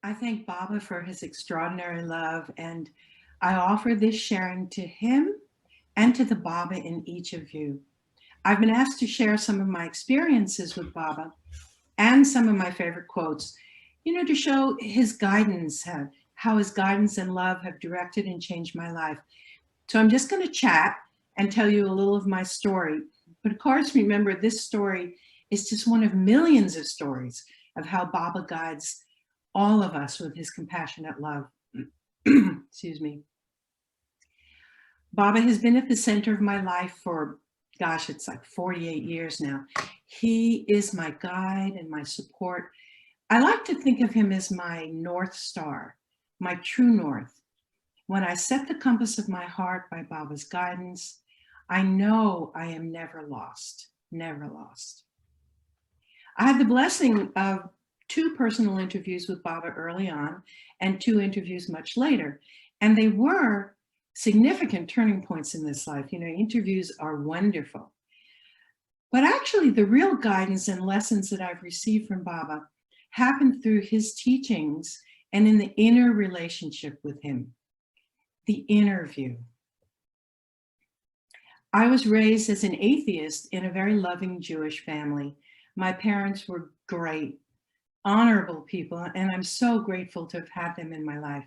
I thank Baba for his extraordinary love, and I offer this sharing to him and to the Baba in each of you. I've been asked to share some of my experiences with Baba and some of my favorite quotes, to show his guidance, how his guidance and love have directed and changed my life. So I'm just going to chat and tell you a little of my story. But of course, remember, this story is just one of millions of stories of how Baba guides all of us with his compassionate love. Excuse me. Baba has been at the center of my life for, gosh, it's like 48 years now. He is my guide and my support. I like to think of him as my North Star, my true north. When I set the compass of my heart by Baba's guidance, I know I am never lost, never lost. I had the blessing of 2 personal interviews with Baba early on and 2 interviews much later. And they were significant turning points in this life. Interviews are wonderful. But actually, the real guidance and lessons that I've received from Baba happened through his teachings and in the inner relationship with him, the inner view. I was raised as an atheist in a very loving Jewish family. My parents were great, honorable people, and I'm so grateful to have had them in my life.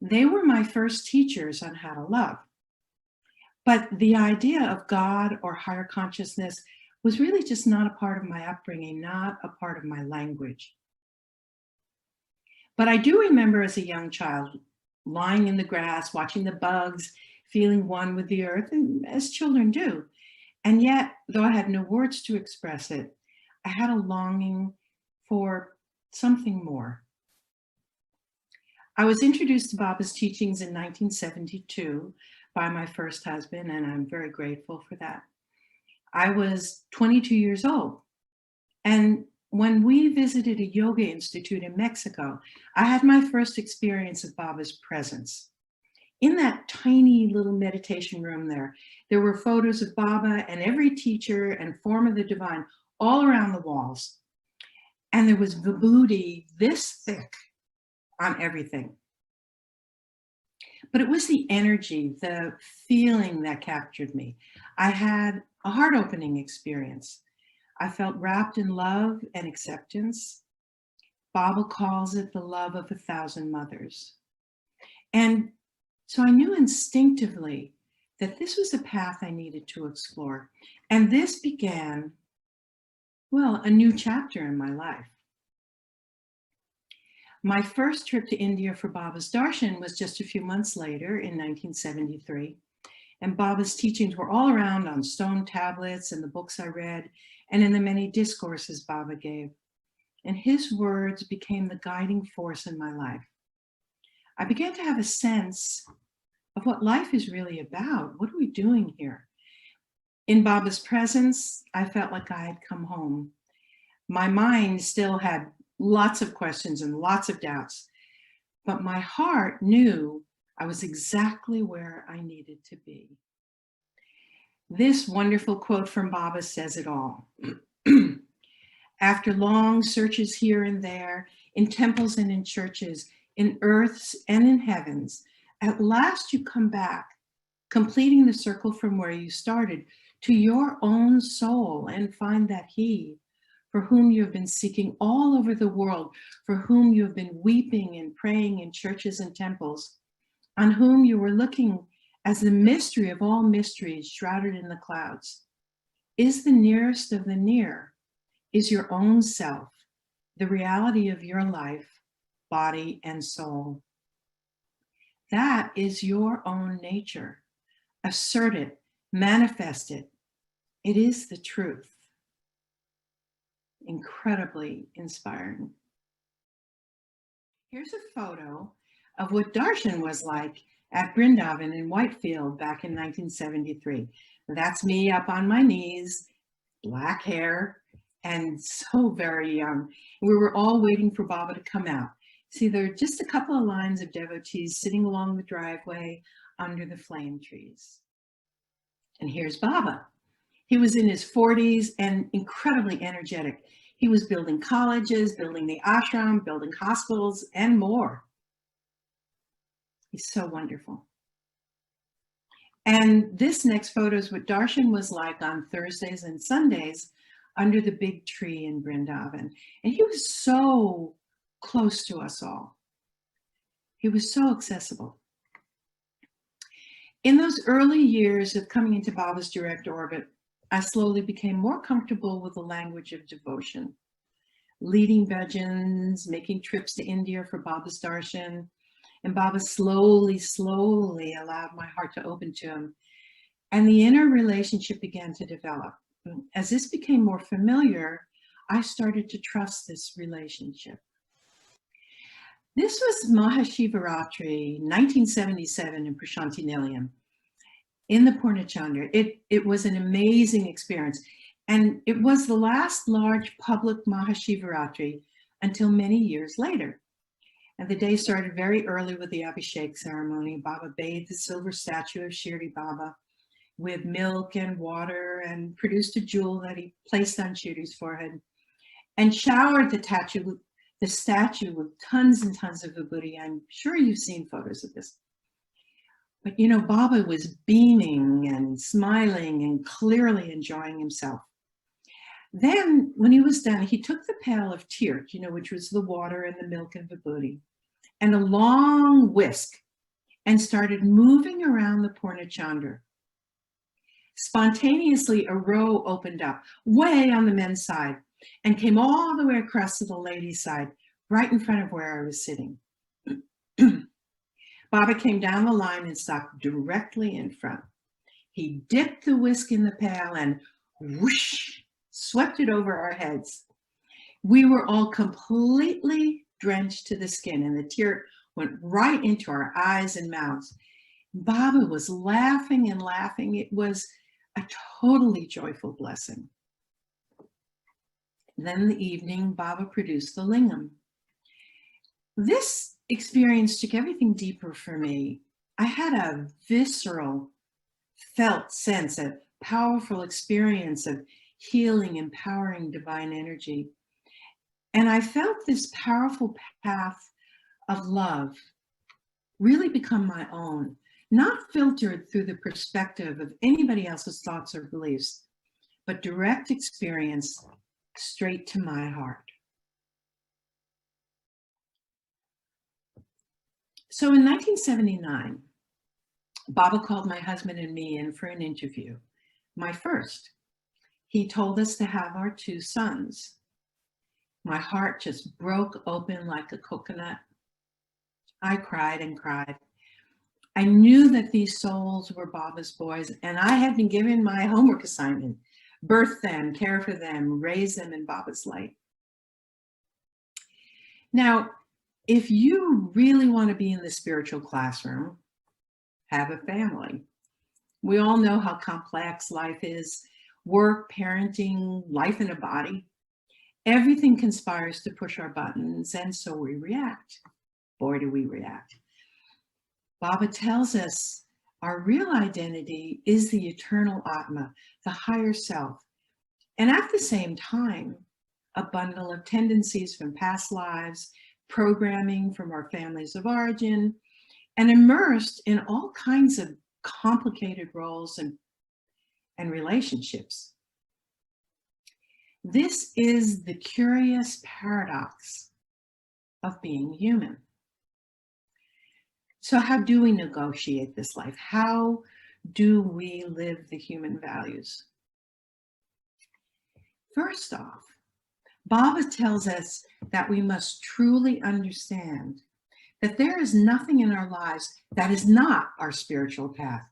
They were my first teachers on how to love. But the idea of God or higher consciousness was really just not a part of my upbringing, not a part of my language. But I do remember as a young child lying in the grass, watching the bugs, feeling one with the earth, and as children do. And yet, though I had no words to express it, I had a longing for something more. I was introduced to Baba's teachings in 1972 by my first husband, and I'm very grateful for that. I was 22 years old. And when we visited a yoga institute in Mexico, I had my first experience of Baba's presence. In that tiny little meditation room there were photos of Baba and every teacher and form of the divine all around the walls. And there was vibhuti this thick on everything. But it was the energy, the feeling that captured me. I had a heart-opening experience. I felt wrapped in love and acceptance. Baba calls it the love of 1,000 mothers. And so I knew instinctively that this was a path I needed to explore. And this began, a new chapter in my life. My first trip to India for Baba's darshan was just a few months later in 1973. And Baba's teachings were all around on stone tablets and the books I read and in the many discourses Baba gave. And his words became the guiding force in my life. I began to have a sense of what life is really about. What are we doing here? In Baba's presence, I felt like I had come home. My mind still had lots of questions and lots of doubts, but my heart knew I was exactly where I needed to be. This wonderful quote from Baba says it all. After long searches here and there, in temples and in churches, in earths and in heavens, at last you come back, completing the circle from where you started, to your own soul, and find that he, for whom you have been seeking all over the world, for whom you have been weeping and praying in churches and temples, on whom you were looking as the mystery of all mysteries shrouded in the clouds, is the nearest of the near, is your own self, the reality of your life, body, and soul. That is your own nature. Assert it, manifest it. It is the truth. Incredibly inspiring. Here's a photo of what darshan was like at Brindavan in Whitefield back in 1973. That's me up on my knees, black hair, and so very young. We were all waiting for Baba to come out. See, there are just a couple of lines of devotees sitting along the driveway under the flame trees. And here's Baba. He was in his 40s and incredibly energetic. He was building colleges, building the ashram, building hospitals, and more. He's so wonderful. And this next photo is what Darshan was like on Thursdays and Sundays under the big tree in Brindavan. And he was so close to us all. He was so accessible. In those early years of coming into Baba's direct orbit, I slowly became more comfortable with the language of devotion, leading bhajans, making trips to India for Baba's darshan, and Baba slowly allowed my heart to open to him. And the inner relationship began to develop. As this became more familiar, I started to trust this relationship. This was Mahashivaratri, 1977 in Prasanthi Nilayam, in the Purnachandra. It was an amazing experience. And it was the last large public Mahashivaratri until many years later. And the day started very early with the Abhishek ceremony. Baba bathed the silver statue of Shirdi Baba with milk and water and produced a jewel that he placed on Shirdi's forehead and showered the statue with tons and tons of vibhuti. I'm sure you've seen photos of this. But you know, Baba was beaming and smiling and clearly enjoying himself. Then when he was done, he took the pail of tirt, which was the water and the milk and vibhuti, and a long whisk, and started moving around the Purnachandra. Spontaneously, a row opened up way on the men's side and came all the way across to the ladies' side, right in front of where I was sitting. Baba came down the line and stopped directly in front. He dipped the whisk in the pail and whoosh, swept it over our heads. We were all completely drenched to the skin, and the tear went right into our eyes and mouths. Baba was laughing and laughing. It was a totally joyful blessing. Then in the evening, Baba produced the lingam. This experience took everything deeper for me. I had a visceral, felt sense, a powerful experience of healing, empowering divine energy. And I felt this powerful path of love really become my own, not filtered through the perspective of anybody else's thoughts or beliefs, but direct experience straight to my heart. So in 1979, Baba called my husband and me in for an interview, my first. He told us to have our 2 sons. My heart just broke open like a coconut. I cried and cried. I knew that these souls were Baba's boys, and I had been given my homework assignment: birth them, care for them, raise them in Baba's light. Now, if you really want to be in the spiritual classroom, have a family. We all know how complex life is: work, parenting, life in a body. Everything conspires to push our buttons, and so we react. Boy, do we react. Baba tells us our real identity is the eternal Atma, the higher self, and at the same time, a bundle of tendencies from past lives, programming from our families of origin, and immersed in all kinds of complicated roles and relationships. This is the curious paradox of being human. So how do we negotiate this life? How do we live the human values? First off, Baba tells us that we must truly understand that there is nothing in our lives that is not our spiritual path.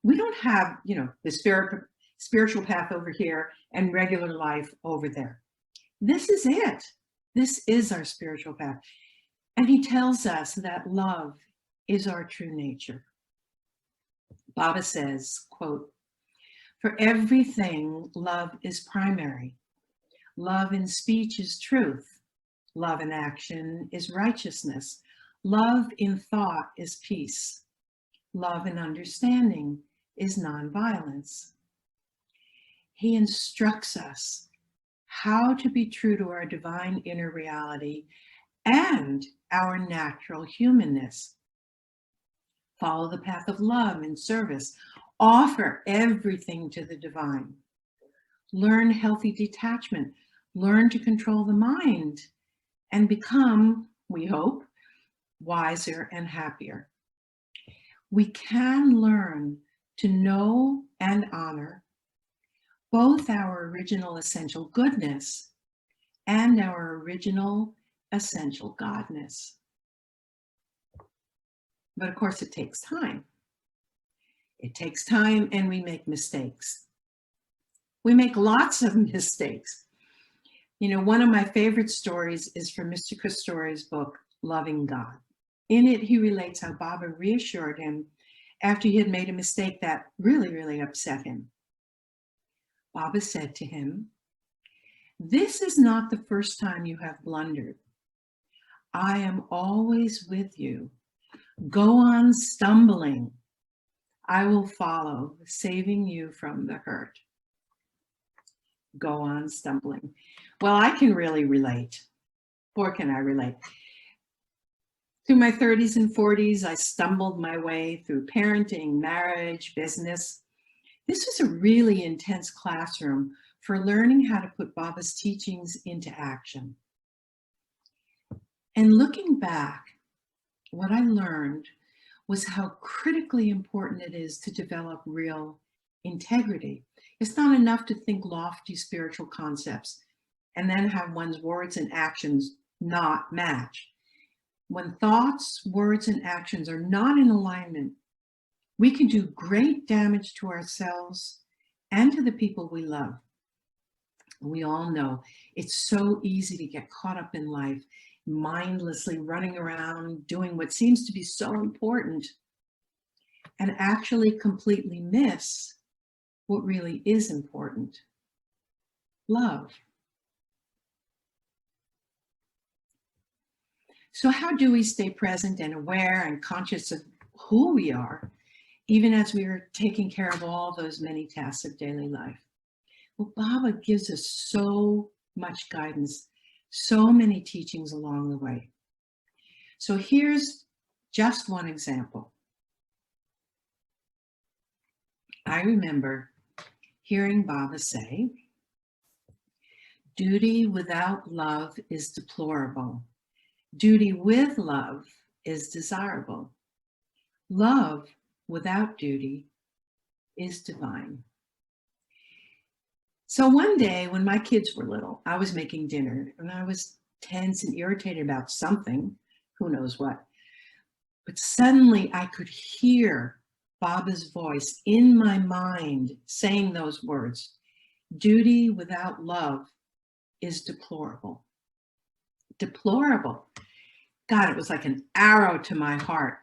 We don't have, the spiritual path over here and regular life over there. This is it. This is our spiritual path. And he tells us that love is our true nature. Baba says, quote, "For everything, love is primary. Love in speech is truth. Love in action is righteousness. Love in thought is peace. Love in understanding is nonviolence." He instructs us how to be true to our divine inner reality and our natural humanness. Follow the path of love and service. Offer everything to the divine. Learn healthy detachment. Learn to control the mind and become, we hope, wiser and happier. We can learn to know and honor both our original essential goodness and our original essential godness. But of course, it takes time. It takes time, and we make mistakes. We make lots of mistakes. You know, one of my favorite stories is from Mr. Kustore's book, Loving God. In it, he relates how Baba reassured him after he had made a mistake that really, really upset him. Baba said to him, "This is not the first time you have blundered. I am always with you. Go on stumbling. I will follow, saving you from the hurt." Go on stumbling. Well, I can really relate. Boy, can I relate. Through my 30s and 40s, I stumbled my way through parenting, marriage, business. This was a really intense classroom for learning how to put Baba's teachings into action. And looking back, what I learned was how critically important it is to develop real integrity. It's not enough to think lofty spiritual concepts and then have one's words and actions not match. When thoughts, words, and actions are not in alignment, we can do great damage to ourselves and to the people we love. We all know it's so easy to get caught up in life, mindlessly running around, doing what seems to be so important, and actually completely miss what really is important: love. So how do we stay present and aware and conscious of who we are, even as we are taking care of all those many tasks of daily life? Well, Baba gives us so much guidance, so many teachings along the way. So here's just one example. I remember hearing Baba say, "Duty without love is deplorable. Duty with love is desirable. Love without duty is divine." So one day when my kids were little, I was making dinner and I was tense and irritated about something, who knows what. But suddenly I could hear Baba's voice in my mind saying those words: "Duty without love is deplorable." Deplorable. God, it was like an arrow to my heart.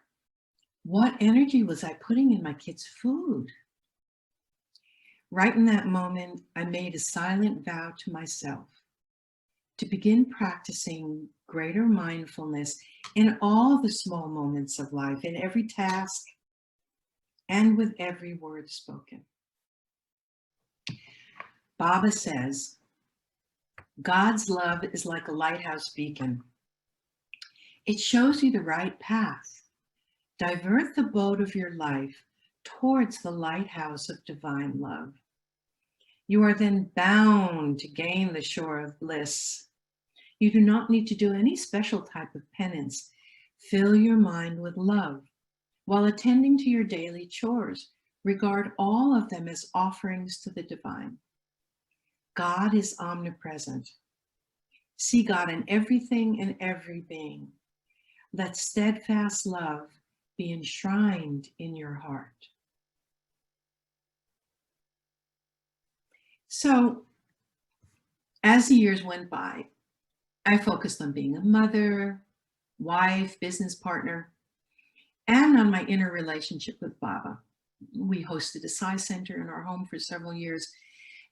What energy was I putting in my kids' food? Right in that moment, I made a silent vow to myself to begin practicing greater mindfulness in all the small moments of life, in every task, and with every word spoken. Baba says, God's love is like a lighthouse beacon. It shows you the right path. Divert the boat of your life towards the lighthouse of divine love. You are then bound to gain the shore of bliss. You do not need to do any special type of penance. Fill your mind with love. While attending to your daily chores, regard all of them as offerings to the divine. God is omnipresent. See God in everything and every being. Let steadfast love be enshrined in your heart. So, as the years went by, I focused on being a mother, wife, business partner, and on my inner relationship with Baba. We hosted a Sai Center in our home for several years,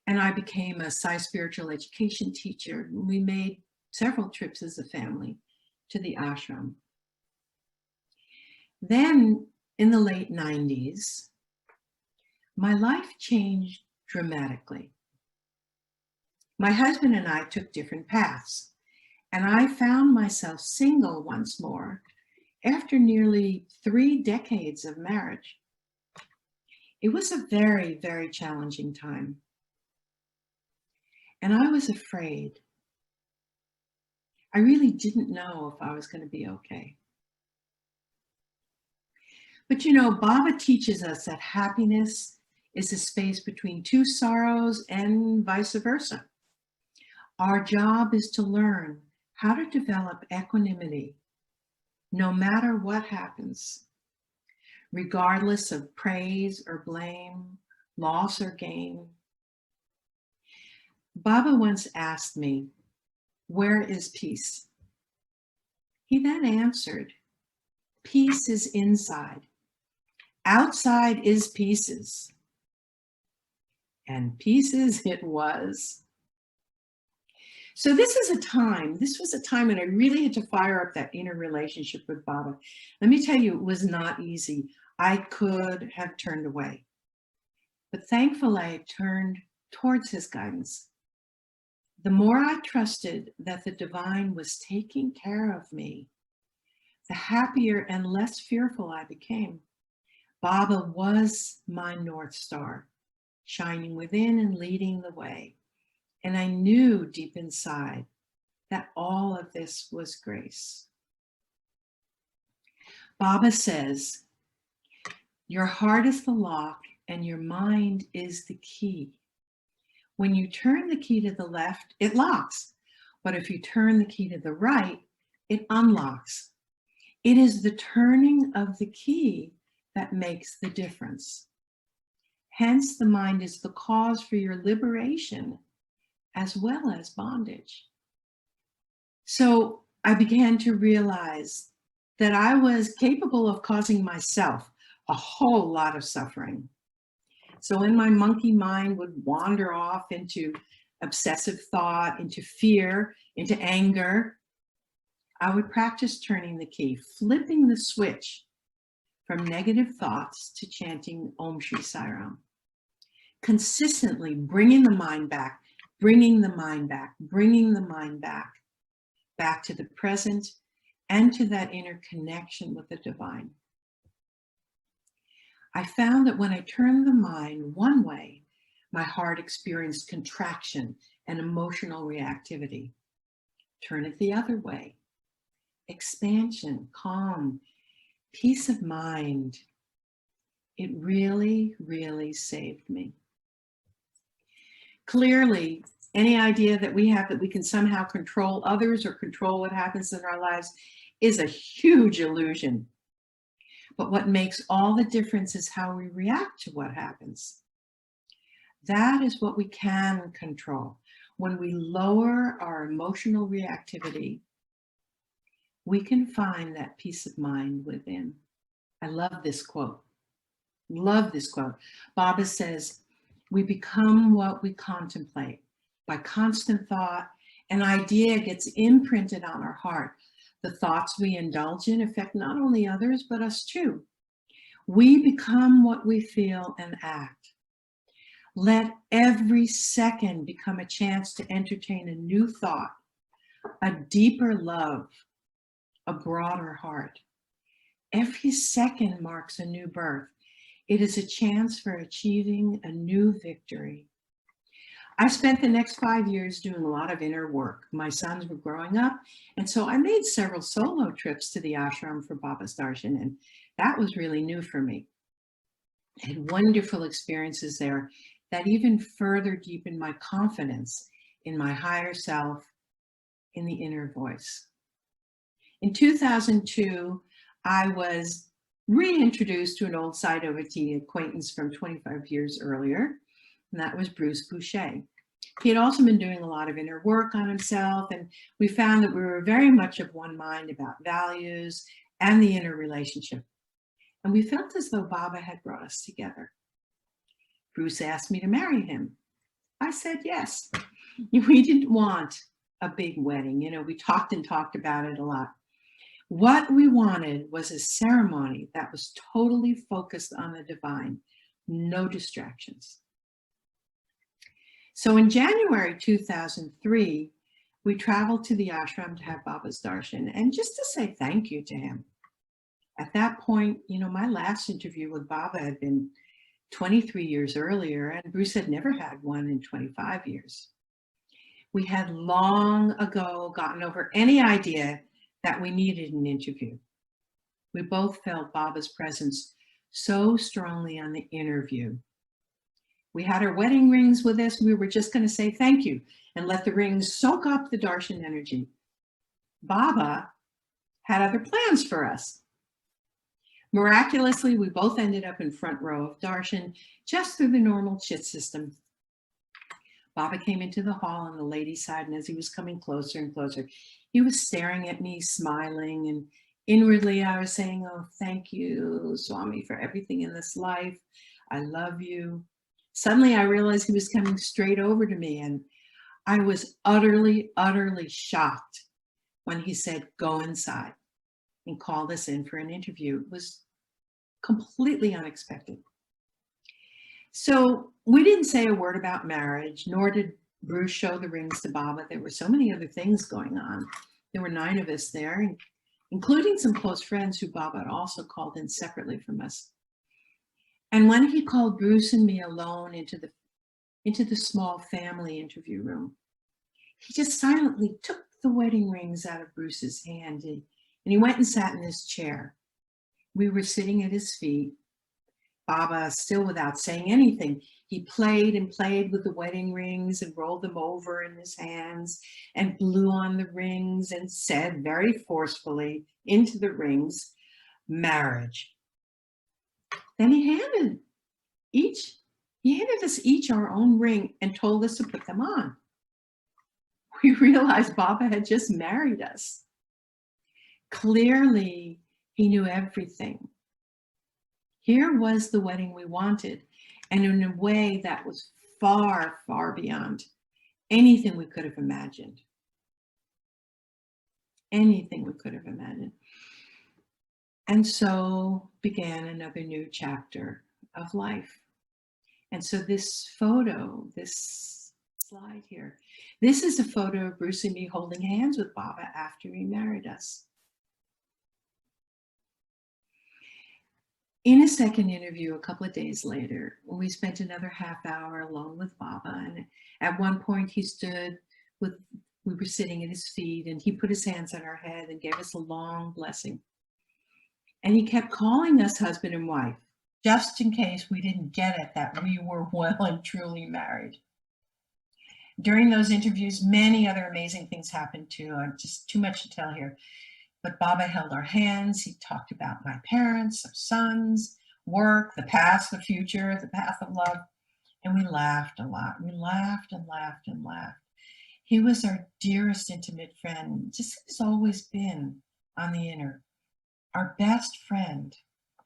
and I became a Sai spiritual education teacher. We made several trips as a family to the ashram. Then, in the late 90s, my life changed dramatically. My husband and I took different paths, and I found myself single once more after nearly 3 decades of marriage. It was a very, very challenging time, and I was afraid. I really didn't know if I was going to be okay. But you know, Baba teaches us that happiness is a space between two sorrows and vice versa. Our job is to learn how to develop equanimity no matter what happens, regardless of praise or blame, loss or gain. Baba once asked me, "Where is peace?" He then answered, "Peace is inside. Outside is pieces." And pieces it was. So this was a time when I really had to fire up that inner relationship with Baba. Let me tell you, it was not easy. I could have turned away, but thankfully I turned towards his guidance. The more I trusted that the divine was taking care of me, the happier and less fearful I became. Baba was my North Star, shining within and leading the way. And I knew deep inside that all of this was grace. Baba says, your heart is the lock and your mind is the key. When you turn the key to the left, it locks. But if you turn the key to the right, it unlocks. It is the turning of the key that makes the difference. Hence, the mind is the cause for your liberation as well as bondage. So I began to realize that I was capable of causing myself a whole lot of suffering. So when my monkey mind would wander off into obsessive thought, into fear, into anger, I would practice turning the key, flipping the switch from negative thoughts to chanting Om Shri Sai Ram. Consistently bringing the mind back, bringing the mind back, bringing the mind back to the present and to that inner connection with the divine. I found that when I turned the mind one way, my heart experienced contraction and emotional reactivity. Turn it the other way. Expansion, calm, peace of mind. It really, really saved me. Clearly, any idea that we have that we can somehow control others or control what happens in our lives is a huge illusion. But what makes all the difference is how we react to what happens. That is what we can control. When we lower our emotional reactivity, we can find that peace of mind within. I love this quote. Love this quote. Baba says, we become what we contemplate. By constant thought, an idea gets imprinted on our heart. The thoughts we indulge in affect not only others, but us too. We become what we feel and act. Let every second become a chance to entertain a new thought, a deeper love, a broader heart. Every second marks a new birth. It is a chance for achieving a new victory. I spent the next 5 years doing a lot of inner work. My sons were growing up, and so I made several solo trips to the ashram for Baba's darshan, and that was really new for me. I had wonderful experiences there that even further deepened my confidence in my higher self, in the inner voice. In 2002, I was reintroduced to an old side OT acquaintance from 25 years earlier, and that was Bouche. He had also been doing a lot of inner work on himself, and we found that we were very much of one mind about values and the inner relationship. And we felt as though Baba had brought us together. Bruce asked me to marry him. I said yes. We didn't want a big wedding. You know, we talked and talked about it a lot. What we wanted was a ceremony that was totally focused on the divine, no distractions. So in January 2003, we traveled to the ashram to have Baba's darshan and just to say thank you to him. At that point, my last interview with Baba had been 23 years earlier, and Bruce had never had one in 25 years. We had long ago gotten over any idea that we needed an interview. We both felt Baba's presence so strongly on the interview. We had our wedding rings with us. We were just going to say thank you and let the rings soak up the darshan energy. Baba had other plans for us. Miraculously, we both ended up in front row of darshan just through the normal chit system. Baba came into the hall on the ladies' side, and as he was coming closer and closer, he was staring at me, smiling, and inwardly I was saying, "Oh, thank you, Swami, for everything in this life. I love you." Suddenly I realized he was coming straight over to me, and I was utterly, utterly shocked when he said, "Go inside," and called us in for an interview. It was completely unexpected. So we didn't say a word about marriage, nor did Bruce show the rings to Baba. There were so many other things going on. There were 9 of us there, including some close friends who Baba had also called in separately from us. And when he called Bruce and me alone into the small family interview room, he just silently took the wedding rings out of Bruce's hand and he went and sat in his chair. We were sitting at his feet. Baba, still without saying anything, he played and played with the wedding rings and rolled them over in his hands and blew on the rings and said very forcefully into the rings, "Marriage." Then he handed us each our own ring and told us to put them on. We realized Baba had just married us. Clearly, he knew everything. Here was the wedding we wanted, and in a way that was far, far beyond anything we could have imagined. Anything we could have imagined. And so began another new chapter of life. And so this photo, this slide here, this is a photo of Bruce and me holding hands with Baba after he married us. In a second interview, a couple of days later, we spent another half hour alone with Baba. And at one point we were sitting at his feet, and he put his hands on our head and gave us a long blessing. And he kept calling us husband and wife, just in case we didn't get it that we were well and truly married. During those interviews, many other amazing things happened too. Just too much to tell here. But Baba held our hands. He talked about my parents, our sons, work, the past, the future, the path of love. And we laughed a lot. We laughed and laughed and laughed. He was our dearest intimate friend, just as always been on the inner. Our best friend,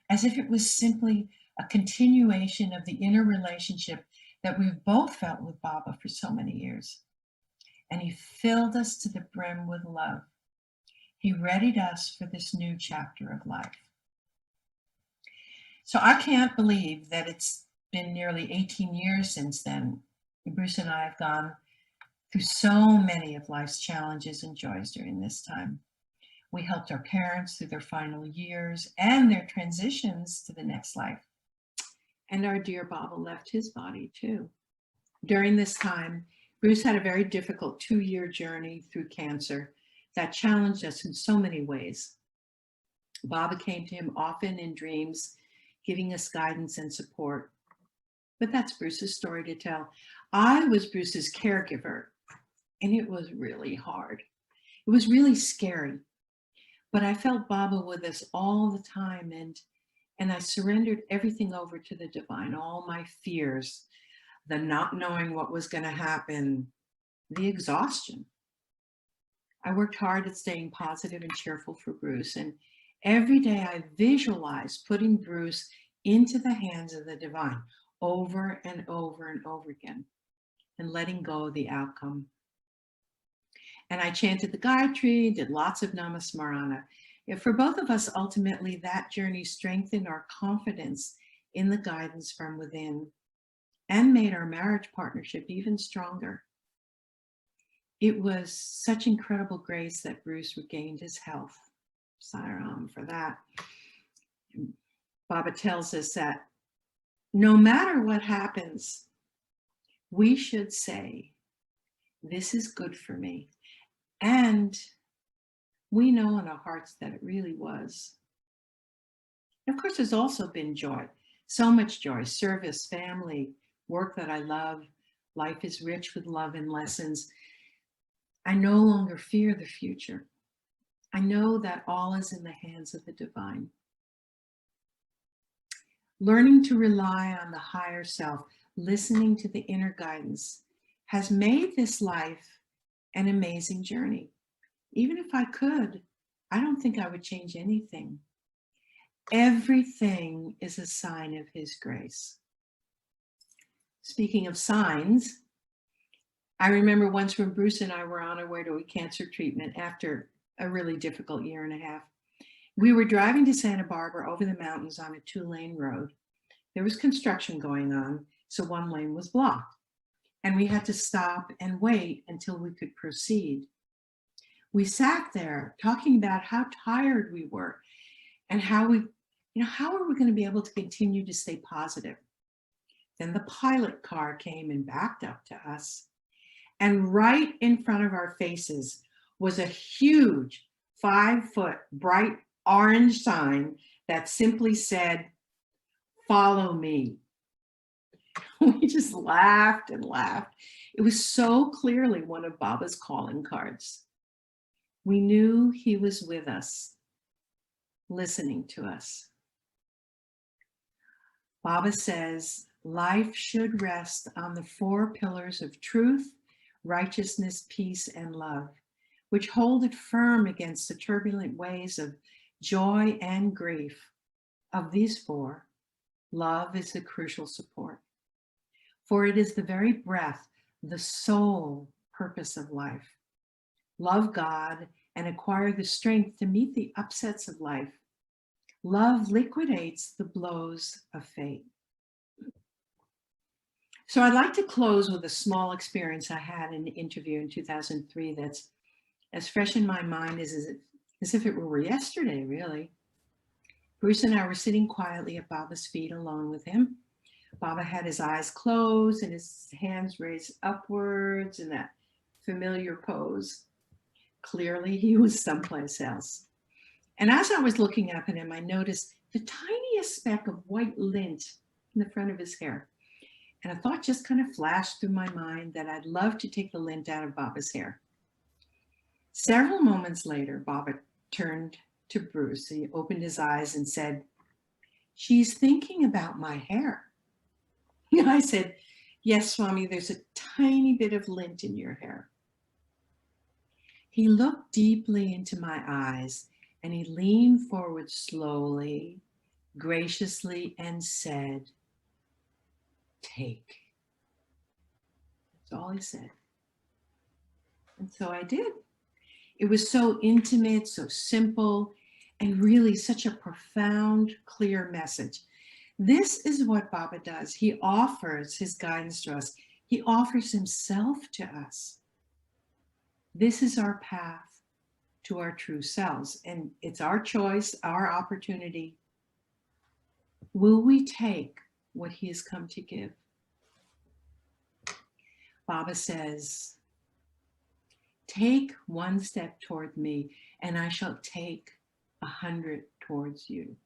as if it was simply a continuation of the inner relationship that we've both felt with Baba for so many years. And he filled us to the brim with love. He readied us for this new chapter of life. So I can't believe that it's been nearly 18 years since then. Bruce and I have gone through so many of life's challenges and joys during this time. We helped our parents through their final years and their transitions to the next life. And our dear Baba left his body too. During this time, Bruce had a very difficult 2-year journey through cancer that challenged us in so many ways. Baba came to him often in dreams, giving us guidance and support. But that's Bruce's story to tell. I was Bruce's caregiver, and it was really hard. It was really scary. But I felt Baba with us all the time, and I surrendered everything over to the divine, all my fears, the not knowing what was going to happen, the exhaustion. I worked hard at staying positive and cheerful for Bruce, and every day I visualized putting Bruce into the hands of the divine over and over and over again, and letting go of the outcome. And I chanted the Gayatri, did lots of Namasmarana. For both of us, ultimately, that journey strengthened our confidence in the guidance from within. and made our marriage partnership even stronger. It was such incredible grace that Bruce regained his health. Sairam for that. Baba tells us that no matter what happens, we should say, this is good for me. And we know in our hearts that it really was. And of course, there's also been joy, so much joy, service, family, work that I love. Life is rich with love and lessons. I no longer fear the future. I know that all is in the hands of the divine. Learning to rely on the higher self, listening to the inner guidance, has made this life an amazing journey. Even if I could, I don't think I would change anything. Everything is a sign of his grace. Speaking of signs, I remember once when Bruce and I were on our way to a cancer treatment after a really difficult year and a half. We were driving to Santa Barbara over the mountains on a 2-lane road. There was construction going on, so one lane was blocked, and we had to stop and wait until we could proceed. We sat there talking about how tired we were and how are we going to be able to continue to stay positive? Then the pilot car came and backed up to us, and right in front of our faces was a huge 5-foot bright orange sign that simply said, "Follow me." We just laughed and laughed. It was so clearly one of Baba's calling cards. We knew he was with us, listening to us. Baba says, life should rest on the 4 pillars of truth, righteousness, peace, and love, which hold it firm against the turbulent waves of joy and grief. Of these 4, love is the crucial support, for it is the very breath, the sole purpose of life. Love God and acquire the strength to meet the upsets of life. Love liquidates the blows of fate. So I'd like to close with a small experience I had in an interview in 2003 that's as fresh in my mind as if it were yesterday, really. Bruce and I were sitting quietly at Baba's feet alone with him. Baba had his eyes closed and his hands raised upwards in that familiar pose. Clearly, he was someplace else. And as I was looking up at him, I noticed the tiniest speck of white lint in the front of his hair. And a thought just kind of flashed through my mind that I'd love to take the lint out of Baba's hair. Several moments later, Baba turned to Bruce. He opened his eyes and said, "She's thinking about my hair." I said, "Yes, Swami, there's a tiny bit of lint in your hair." He looked deeply into my eyes and he leaned forward slowly, graciously, and said, "Take." That's all he said. And so I did. It was so intimate, so simple, and really such a profound, clear message. This is what Baba does. He offers his guidance to us. He offers himself to us. This is our path to our true selves, and it's our choice, our opportunity. Will we take what he has come to give? Baba says, "Take 1 step toward me, and I shall take 100 towards you."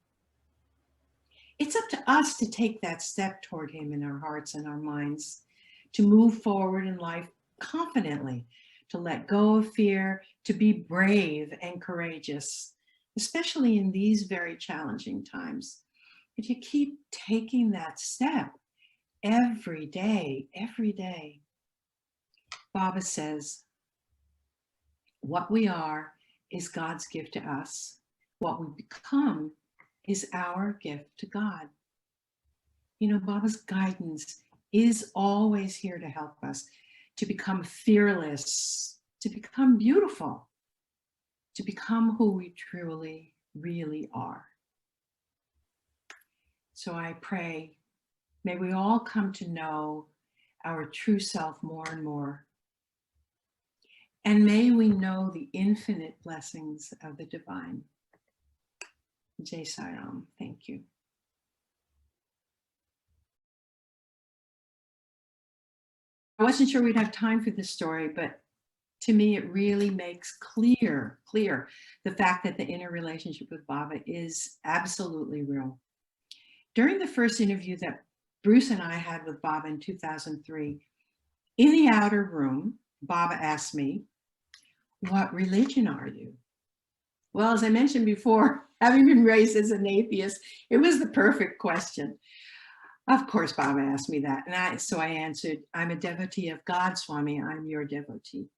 It's up to us to take that step toward him in our hearts and our minds, to move forward in life confidently, to let go of fear, to be brave and courageous, especially in these very challenging times. If you keep taking that step every day, Baba says, what we are is God's gift to us. What we become is our gift to God. You know, Baba's guidance is always here to help us to become fearless, to become beautiful, to become who we truly, really are. So I pray May we all come to know our true self more and more. And may we know the infinite blessings of the divine. Jai Sai Ram. Thank you. I wasn't sure we'd have time for this story, but to me, it really makes clear the fact that the inner relationship with Baba is absolutely real. During the first interview that Bruce and I had with Baba in 2003, in the outer room, Baba asked me, "What religion are you?" Well, as I mentioned before, having been raised as an atheist, it was the perfect question. Of course, Baba asked me that. And so I answered, "I'm a devotee of God, Swami. I'm your devotee."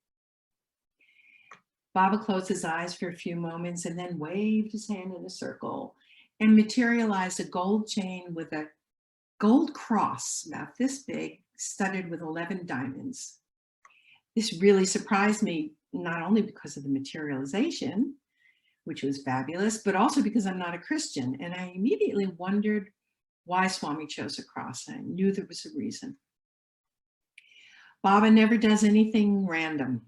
Baba closed his eyes for a few moments and then waved his hand in a circle and materialized a gold chain with a gold cross about this big, studded with 11 diamonds. This really surprised me, not only because of the materialization, which was fabulous, but also because I'm not a Christian. And I immediately wondered why Swami chose a cross. I knew there was a reason. Baba never does anything random.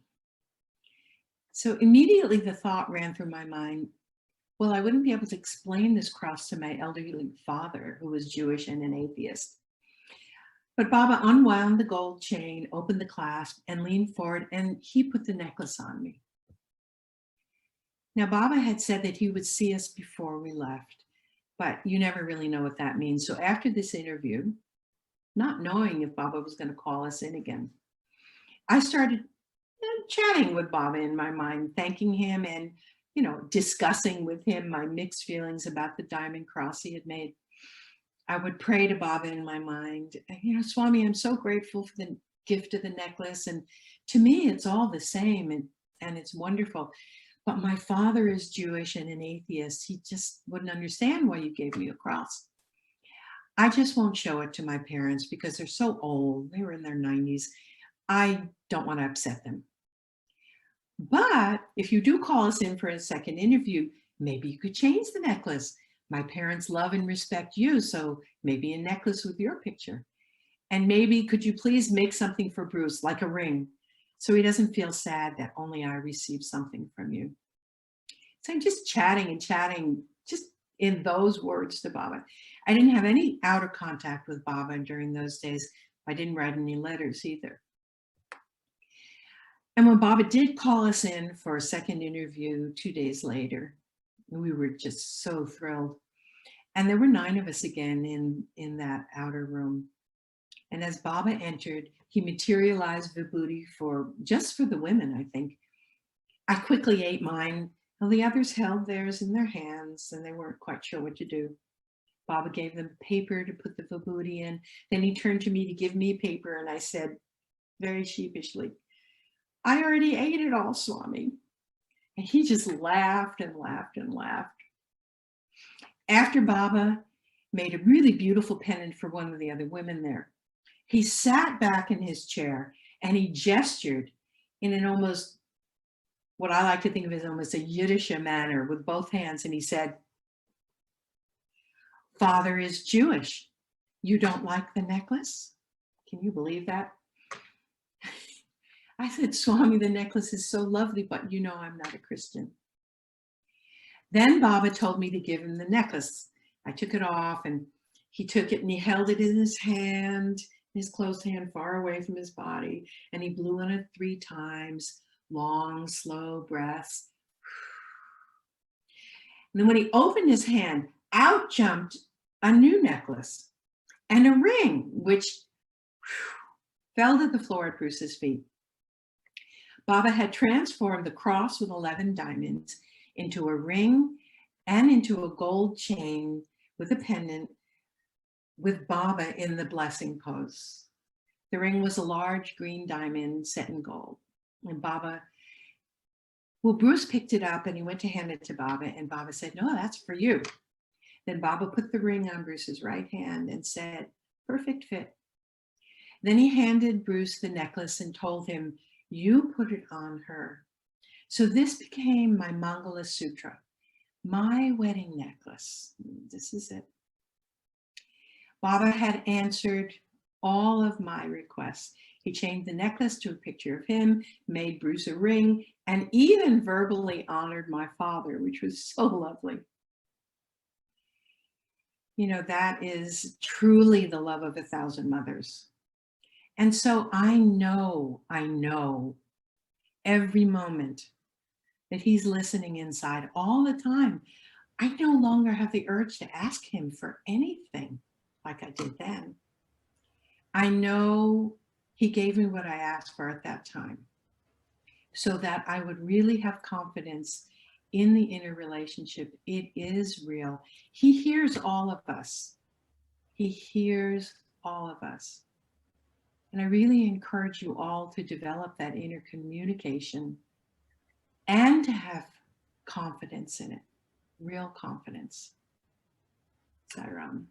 So immediately the thought ran through my mind, well, I wouldn't be able to explain this cross to my elderly father, who was Jewish and an atheist. But Baba unwound the gold chain, opened the clasp, and leaned forward, and he put the necklace on me. Now, Baba had said that he would see us before we left, but you never really know what that means. So after this interview, not knowing if Baba was going to call us in again, I started chatting with Baba in my mind, thanking him and, discussing with him my mixed feelings about the diamond cross he had made. I would pray to Baba in my mind, Swami, I'm so grateful for the gift of the necklace. And to me, it's all the same and it's wonderful. But my father is Jewish and an atheist. He just wouldn't understand why you gave me a cross. I just won't show it to my parents because they're so old. They were in their 90s. I don't want to upset them. But if you do call us in for a second interview, maybe you could change the necklace. My parents love and respect you, so maybe a necklace with your picture. And maybe could you please make something for Bruce, like a ring, so he doesn't feel sad that only I received something from you. So I'm just chatting, just in those words to Baba. I didn't have any outer contact with Baba during those days. I didn't write any letters either. And when Baba did call us in for a second interview 2 days later, we were just so thrilled. And there were 9 of us again in that outer room. And as Baba entered, he materialized vibhuti just for the women, I think. I quickly ate mine, while the others held theirs in their hands, and they weren't quite sure what to do. Baba gave them paper to put the vibhuti in. Then he turned to me to give me paper, and I said, very sheepishly, "I already ate it all, Swami." And he just laughed and laughed and laughed. After Baba made a really beautiful pendant for one of the other women there, he sat back in his chair and he gestured in an almost, what I like to think of as almost a Yiddish manner with both hands. And he said, "Father is Jewish. You don't like the necklace?" Can you believe that? I said, "Swami, the necklace is so lovely, but I'm not a Christian." Then Baba told me to give him the necklace. I took it off and he took it and he held it in his hand, his closed hand far away from his body, and he blew on it 3 times, long, slow breaths. And then when he opened his hand, out jumped a new necklace and a ring, which fell to the floor at Bruce's feet. Baba had transformed the cross with 11 diamonds into a ring and into a gold chain with a pendant with Baba in the blessing pose. The ring was a large green diamond set in gold. And Bruce picked it up and he went to hand it to Baba, and Baba said, "No, that's for you." Then Baba put the ring on Bruce's right hand and said, "Perfect fit." Then he handed Bruce the necklace and told him, "You put it on her." So this became my Mangala Sutra, my wedding necklace. This is it. Baba had answered all of my requests. He changed the necklace to a picture of him, made Bruce a ring, and even verbally honored my father, which was so lovely. You know, that is truly the love of 1,000 mothers. And so I know every moment that he's listening inside all the time. I no longer have the urge to ask him for anything like I did then. I know he gave me what I asked for at that time so that I would really have confidence in the inner relationship. It is real. He hears all of us. He hears all of us. And I really encourage you all to develop that inner communication and to have confidence in it, real confidence. Sairam.